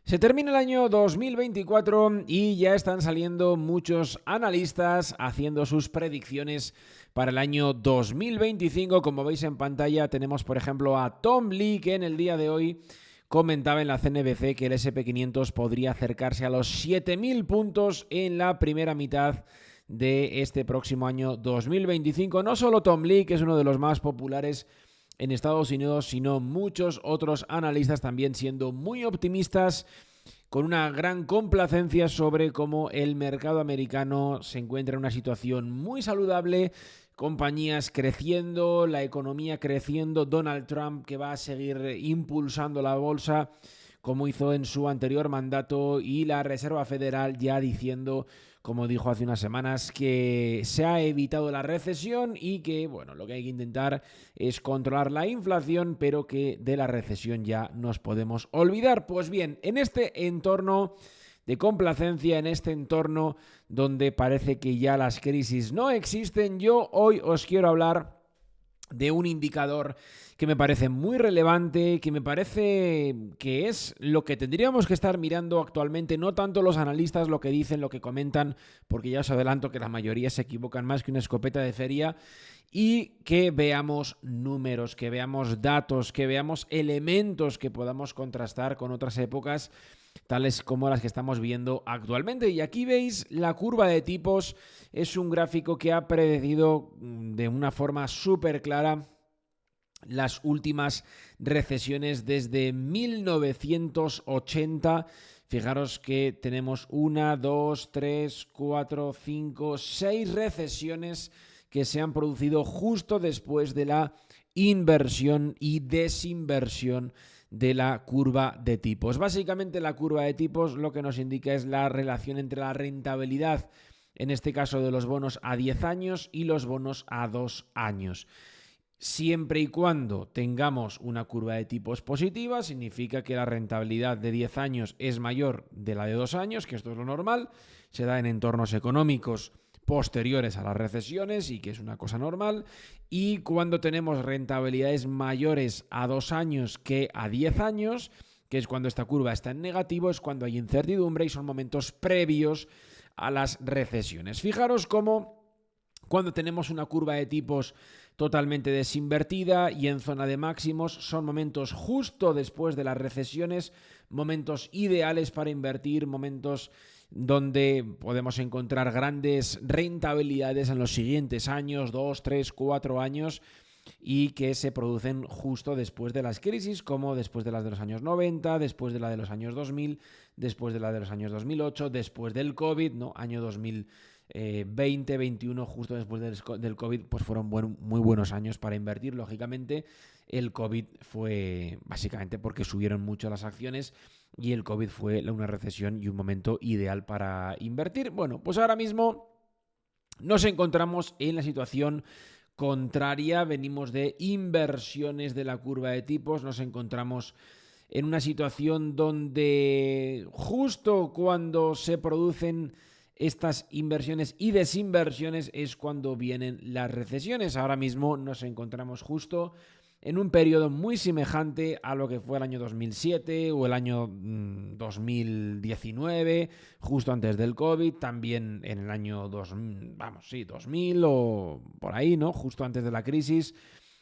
Se termina el año 2024 y ya están saliendo muchos analistas haciendo sus predicciones para el año 2025. Como veis en pantalla tenemos por ejemplo a Tom Lee, que en el día de hoy comentaba en la CNBC que el SP500 podría acercarse a los 7.000 puntos en la primera mitad de este próximo año 2025. No solo Tom Lee, que es uno de los más populares en Estados Unidos, sino muchos otros analistas también siendo muy optimistas, con una gran complacencia sobre cómo el mercado americano se encuentra en una situación muy saludable, compañías creciendo, la economía creciendo, Donald Trump que va a seguir impulsando la bolsa como hizo en su anterior mandato, y la Reserva Federal ya diciendo, como dijo hace unas semanas, que se ha evitado la recesión y que, bueno, lo que hay que intentar es controlar la inflación, pero que de la recesión ya nos podemos olvidar. Pues bien, en este entorno de complacencia, en este entorno donde parece que ya las crisis no existen, yo hoy os quiero hablar de un indicador que me parece muy relevante, que me parece que es lo que tendríamos que estar mirando actualmente, no tanto los analistas lo que dicen, lo que comentan, porque ya os adelanto que la mayoría se equivocan más que una escopeta de feria, y que veamos números, que veamos datos, que veamos elementos que podamos contrastar con otras épocas, tales como las que estamos viendo actualmente. Y aquí veis la curva de tipos. Es un gráfico que ha predecido de una forma súper clara las últimas recesiones desde 1980. Fijaros que tenemos 1, 2, 3, 4, 5, 6 recesiones que se han producido justo después de la inversión y desinversión de la curva de tipos. Básicamente la curva de tipos lo que nos indica es la relación entre la rentabilidad, en este caso de los bonos a 10 años y los bonos a 2 años. Siempre y cuando tengamos una curva de tipos positiva, significa que la rentabilidad de 10 años es mayor de la de 2 años, que esto es lo normal, se da en entornos económicos posteriores a las recesiones y que es una cosa normal. Y cuando tenemos rentabilidades mayores a 2 años que a 10 años, que es cuando esta curva está en negativo, es cuando hay incertidumbre y son momentos previos a las recesiones. Fijaros cómo cuando tenemos una curva de tipos totalmente desinvertida y en zona de máximos, son momentos justo después de las recesiones, momentos ideales para invertir, momentos donde podemos encontrar grandes rentabilidades en los siguientes años, 2, 3, 4 años, y que se producen justo después de las crisis, como después de las de los años 90, después de la de los años 2000, después de la de los años 2008, después del COVID, ¿no? Año 2020, 21, justo después del COVID, pues fueron muy buenos años para invertir. Lógicamente, el COVID fue básicamente porque subieron mucho las acciones y el COVID fue una recesión y un momento ideal para invertir. Bueno, pues ahora mismo nos encontramos en la situación contraria, venimos de inversiones de la curva de tipos, nos encontramos en una situación donde justo cuando se producen estas inversiones y desinversiones es cuando vienen las recesiones. Ahora mismo nos encontramos justo en un periodo muy semejante a lo que fue el año 2007 o el año 2019, justo antes del COVID, también en el año 2000 o por ahí, ¿no? Justo antes de la crisis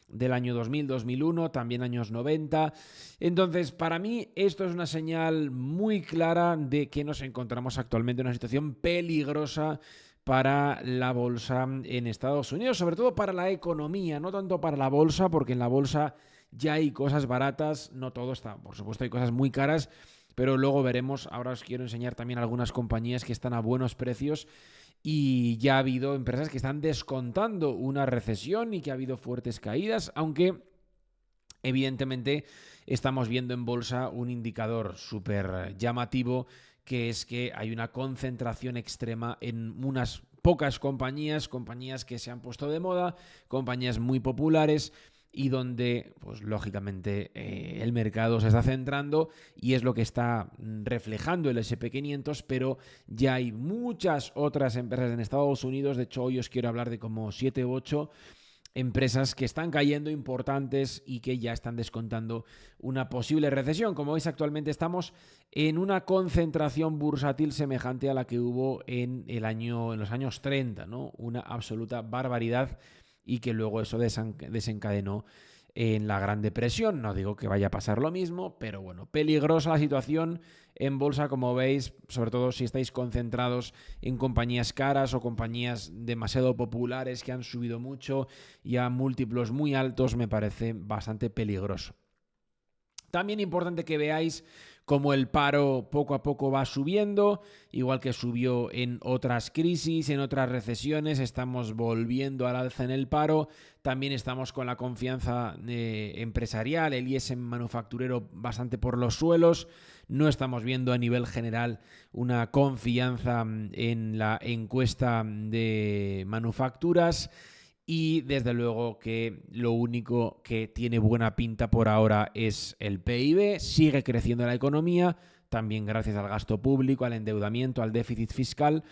del año 2000, 2001, también años 90. Entonces, para mí esto es una señal muy clara de que nos encontramos actualmente en una situación peligrosa para la bolsa en Estados Unidos, sobre todo para la economía, no tanto para la bolsa, porque en la bolsa ya hay cosas baratas, no todo está, por supuesto hay cosas muy caras, pero luego veremos. Ahora os quiero enseñar también algunas compañías que están a buenos precios y ya ha habido empresas que están descontando una recesión y que ha habido fuertes caídas, aunque evidentemente estamos viendo en bolsa un indicador súper llamativo, que es que hay una concentración extrema en unas pocas compañías que se han puesto de moda, compañías muy populares y donde, pues lógicamente, el mercado se está centrando y es lo que está reflejando el SP500, pero ya hay muchas otras empresas en Estados Unidos. De hecho, hoy os quiero hablar de como 7 u 8 empresas que están cayendo importantes y que ya están descontando una posible recesión. Como veis, actualmente estamos en una concentración bursátil semejante a la que hubo en los años 30, ¿no? Una absoluta barbaridad, y que luego eso desencadenó en la Gran Depresión. No digo que vaya a pasar lo mismo, pero bueno, peligrosa la situación en bolsa, como veis, sobre todo si estáis concentrados en compañías caras o compañías demasiado populares que han subido mucho y a múltiplos muy altos. Me parece bastante peligroso. También importante que veáis cómo el paro poco a poco va subiendo, igual que subió en otras crisis, en otras recesiones. Estamos volviendo al alza en el paro. También estamos con la confianza empresarial, el ISM manufacturero bastante por los suelos. No estamos viendo a nivel general una confianza en la encuesta de manufacturas. Y desde luego que lo único que tiene buena pinta por ahora es el PIB. Sigue creciendo la economía, también gracias al gasto público, al endeudamiento, al déficit fiscal,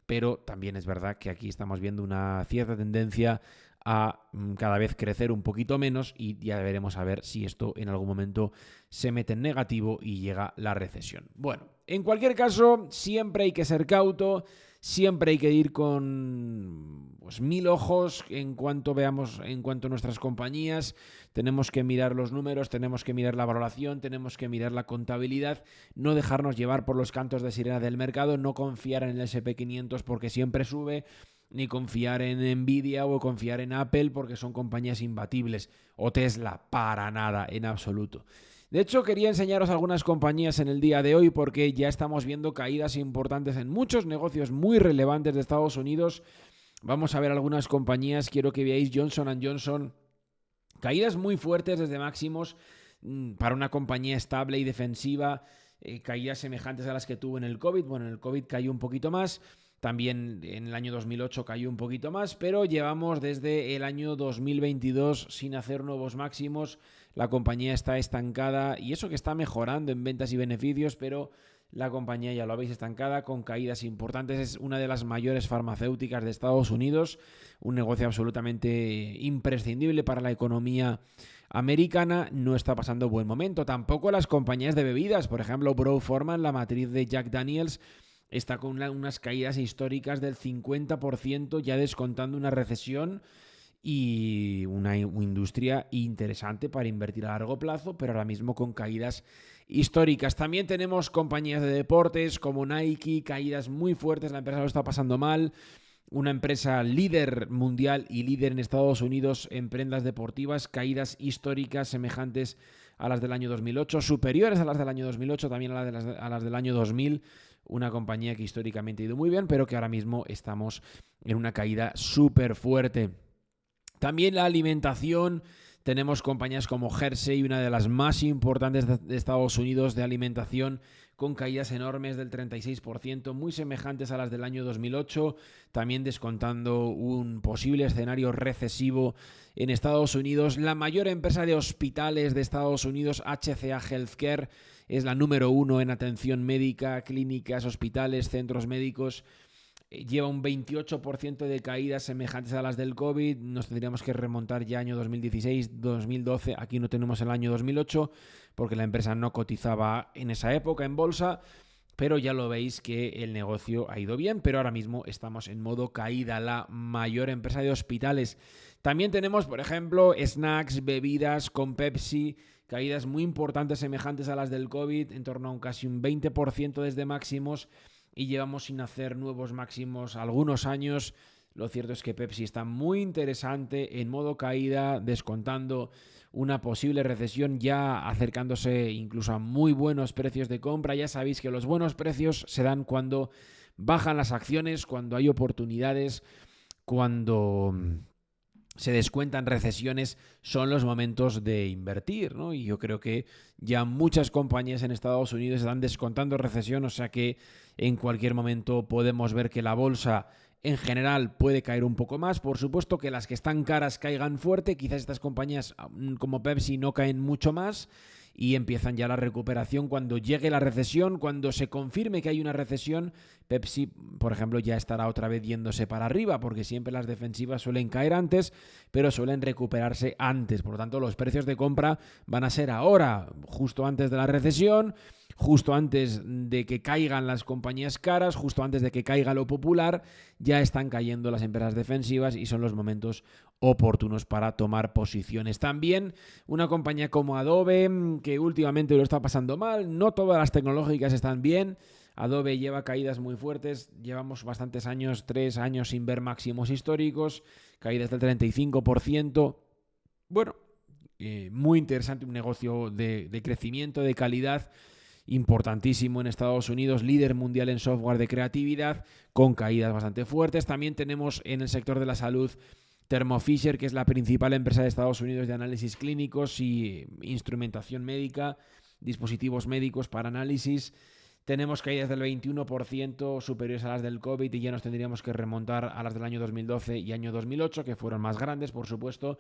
pero también es verdad que aquí estamos viendo una cierta tendencia a cada vez crecer un poquito menos, y ya veremos a ver si esto en algún momento se mete en negativo y llega la recesión. Bueno, en cualquier caso, siempre hay que ser cauto. Siempre hay que ir con 1000 ojos en cuanto a nuestras compañías. Tenemos que mirar los números, tenemos que mirar la valoración, tenemos que mirar la contabilidad, no dejarnos llevar por los cantos de sirena del mercado, no confiar en el SP500 porque siempre sube, ni confiar en Nvidia o confiar en Apple porque son compañías imbatibles, o Tesla, para nada, en absoluto. De hecho, quería enseñaros algunas compañías en el día de hoy porque ya estamos viendo caídas importantes en muchos negocios muy relevantes de Estados Unidos. Vamos a ver algunas compañías. Quiero que veáis Johnson & Johnson. Caídas muy fuertes desde máximos para una compañía estable y defensiva. Caídas semejantes a las que tuvo en el COVID. Bueno, en el COVID cayó un poquito más. También en el año 2008 cayó un poquito más, pero llevamos desde el año 2022 sin hacer nuevos máximos. La compañía está estancada, y eso que está mejorando en ventas y beneficios, pero la compañía, ya lo habéis, estancada con caídas importantes. Es una de las mayores farmacéuticas de Estados Unidos, un negocio absolutamente imprescindible para la economía americana. No está pasando buen momento. Tampoco las compañías de bebidas, por ejemplo, Brown-Forman, la matriz de Jack Daniels, está con unas caídas históricas del 50%, ya descontando una recesión, y una industria interesante para invertir a largo plazo, pero ahora mismo con caídas históricas. También tenemos compañías de deportes como Nike, caídas muy fuertes, la empresa lo está pasando mal. Una empresa líder mundial y líder en Estados Unidos en prendas deportivas, caídas históricas semejantes a las del año 2008, superiores a las del año 2008, también a las del año 2000. Una compañía que históricamente ha ido muy bien, pero que ahora mismo estamos en una caída súper fuerte. También la alimentación. Tenemos compañías como Hershey, una de las más importantes de Estados Unidos de alimentación, con caídas enormes del 36%, muy semejantes a las del año 2008, también descontando un posible escenario recesivo en Estados Unidos. La mayor empresa de hospitales de Estados Unidos, HCA Healthcare, es la número 1 en atención médica, clínicas, hospitales, centros médicos. Lleva un 28% de caídas semejantes a las del COVID. Nos tendríamos que remontar ya año 2016, 2012. Aquí no tenemos el año 2008 porque la empresa no cotizaba en esa época en bolsa. Pero ya lo veis que el negocio ha ido bien, pero ahora mismo estamos en modo caída. La mayor empresa de hospitales. También tenemos, por ejemplo, snacks, bebidas con Pepsi, caídas muy importantes semejantes a las del COVID, en torno a casi un 20% desde máximos. Y llevamos sin hacer nuevos máximos algunos años. Lo cierto es que Pepsi está muy interesante, en modo caída, descontando una posible recesión, ya acercándose incluso a muy buenos precios de compra. Ya sabéis que los buenos precios se dan cuando bajan las acciones, cuando hay oportunidades, cuando se descuentan recesiones, son los momentos de invertir, ¿no? Y yo creo que ya muchas compañías en Estados Unidos están descontando recesión, o sea que en cualquier momento podemos ver que la bolsa en general puede caer un poco más. Por supuesto que las que están caras caigan fuerte, quizás estas compañías como Pepsi no caen mucho más, y empiezan ya la recuperación. Cuando llegue la recesión, cuando se confirme que hay una recesión, Pepsi, por ejemplo, ya estará otra vez yéndose para arriba, porque siempre las defensivas suelen caer antes, pero suelen recuperarse antes. Por lo tanto, los precios de compra van a ser ahora, justo antes de la recesión, justo antes de que caigan las compañías caras, justo antes de que caiga lo popular, ya están cayendo las empresas defensivas y son los momentos oportunos para tomar posiciones. También una compañía como Adobe, que últimamente lo está pasando mal, no todas las tecnológicas están bien. Adobe lleva caídas muy fuertes, llevamos bastantes años, 3 años sin ver máximos históricos, caídas del 35%. Bueno, muy interesante, un negocio de crecimiento, de calidad, importantísimo en Estados Unidos, líder mundial en software de creatividad, con caídas bastante fuertes. También tenemos en el sector de la salud Thermo Fisher, que es la principal empresa de Estados Unidos de análisis clínicos y instrumentación médica, dispositivos médicos para análisis. Tenemos caídas del 21% superiores a las del COVID y ya nos tendríamos que remontar a las del año 2012 y año 2008, que fueron más grandes, por supuesto,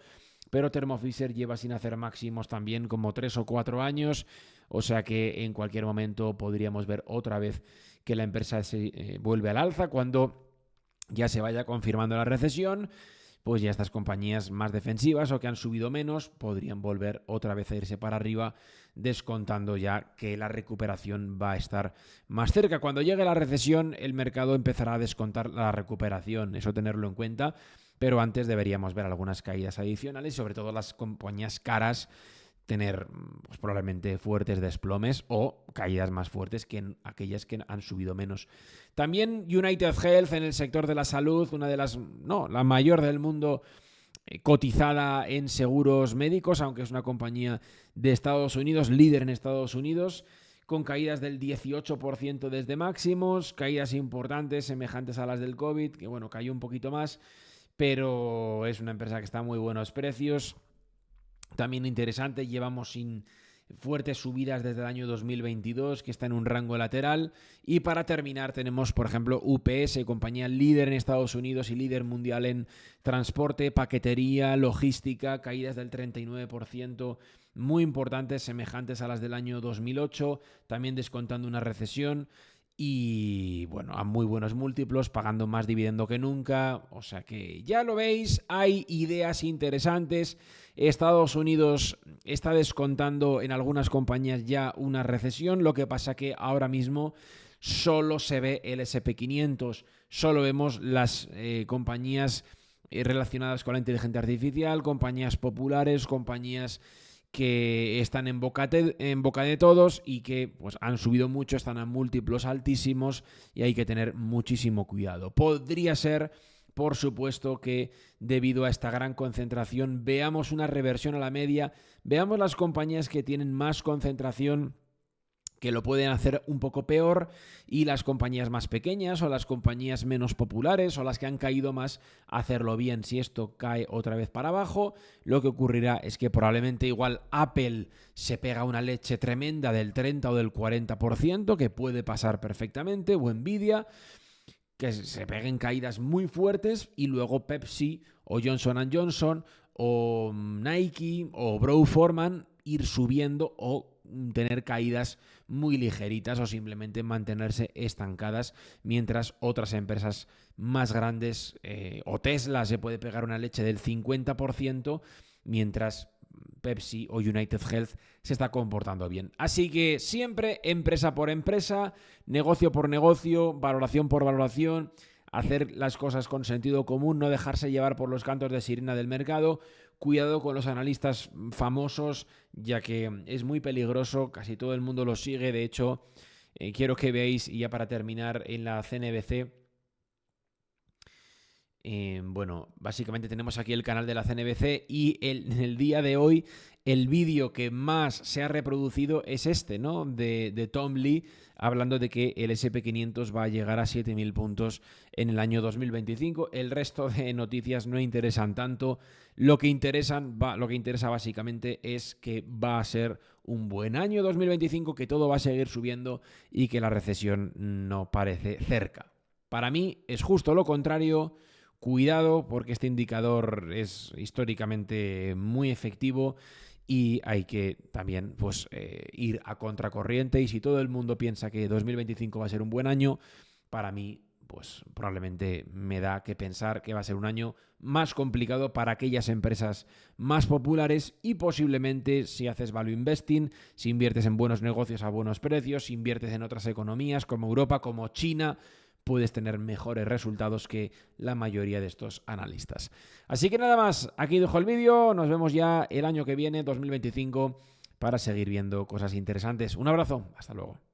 pero Thermo Fisher lleva sin hacer máximos también como 3 o 4 años, o sea que en cualquier momento podríamos ver otra vez que la empresa se vuelve al alza cuando ya se vaya confirmando la recesión. Pues ya estas compañías más defensivas o que han subido menos podrían volver otra vez a irse para arriba, descontando ya que la recuperación va a estar más cerca. Cuando llegue la recesión, el mercado empezará a descontar la recuperación, eso tenerlo en cuenta, pero antes deberíamos ver algunas caídas adicionales, sobre todo las compañías caras tener pues, probablemente fuertes desplomes o caídas más fuertes que en aquellas que han subido menos. También United Health en el sector de la salud, una de las, no, la mayor del mundo, cotizada en seguros médicos, aunque es una compañía de Estados Unidos, líder en Estados Unidos, con caídas del 18% desde máximos, caídas importantes semejantes a las del COVID, que bueno, cayó un poquito más, pero es una empresa que está a muy buenos precios. También interesante, llevamos sin fuertes subidas desde el año 2022, que está en un rango lateral. Y para terminar tenemos, por ejemplo, UPS, compañía líder en Estados Unidos y líder mundial en transporte, paquetería, logística, caídas del 39%, muy importantes, semejantes a las del año 2008, también descontando una recesión. Y bueno, a muy buenos múltiplos, pagando más dividendo que nunca. O sea que ya lo veis, hay ideas interesantes. Estados Unidos está descontando en algunas compañías ya una recesión. Lo que pasa que ahora mismo solo se ve el S&P 500. Solo vemos las compañías relacionadas con la inteligencia artificial, compañías populares, compañías que están en boca de todos y que pues, han subido mucho, están a múltiplos altísimos y hay que tener muchísimo cuidado. Podría ser, por supuesto, que debido a esta gran concentración veamos una reversión a la media, veamos las compañías que tienen más concentración que lo pueden hacer un poco peor y las compañías más pequeñas o las compañías menos populares o las que han caído más hacerlo bien. Si esto cae otra vez para abajo, lo que ocurrirá es que probablemente igual Apple se pega una leche tremenda del 30 o del 40%, que puede pasar perfectamente, o Nvidia, que se peguen caídas muy fuertes y luego Pepsi o Johnson & Johnson o Nike o Brown-Forman ir subiendo o tener caídas muy ligeritas o simplemente mantenerse estancadas, mientras otras empresas más grandes o Tesla se puede pegar una leche del 50%, mientras Pepsi o United Health se está comportando bien. Así que siempre empresa por empresa, negocio por negocio, valoración por valoración, hacer las cosas con sentido común, no dejarse llevar por los cantos de sirena del mercado. Cuidado con los analistas famosos, ya que es muy peligroso, casi todo el mundo los sigue. De hecho, quiero que veáis, y ya para terminar, en la CNBC, bueno, básicamente tenemos aquí el canal de la CNBC y en el día de hoy el vídeo que más se ha reproducido es este, ¿no? De Tom Lee, hablando de que el S&P 500 va a llegar a 7.000 puntos en el año 2025. El resto de noticias no interesan tanto. Lo que interesa básicamente es que va a ser un buen año 2025, que todo va a seguir subiendo y que la recesión no parece cerca. Para mí es justo lo contrario. Cuidado, porque este indicador es históricamente muy efectivo y hay que también pues, ir a contracorriente. Y si todo el mundo piensa que 2025 va a ser un buen año, para mí pues probablemente me da que pensar que va a ser un año más complicado para aquellas empresas más populares y posiblemente si haces value investing, si inviertes en buenos negocios a buenos precios, si inviertes en otras economías como Europa, como China, puedes tener mejores resultados que la mayoría de estos analistas. Así que nada más, aquí dejo el vídeo, nos vemos ya el año que viene, 2025, para seguir viendo cosas interesantes. Un abrazo, hasta luego.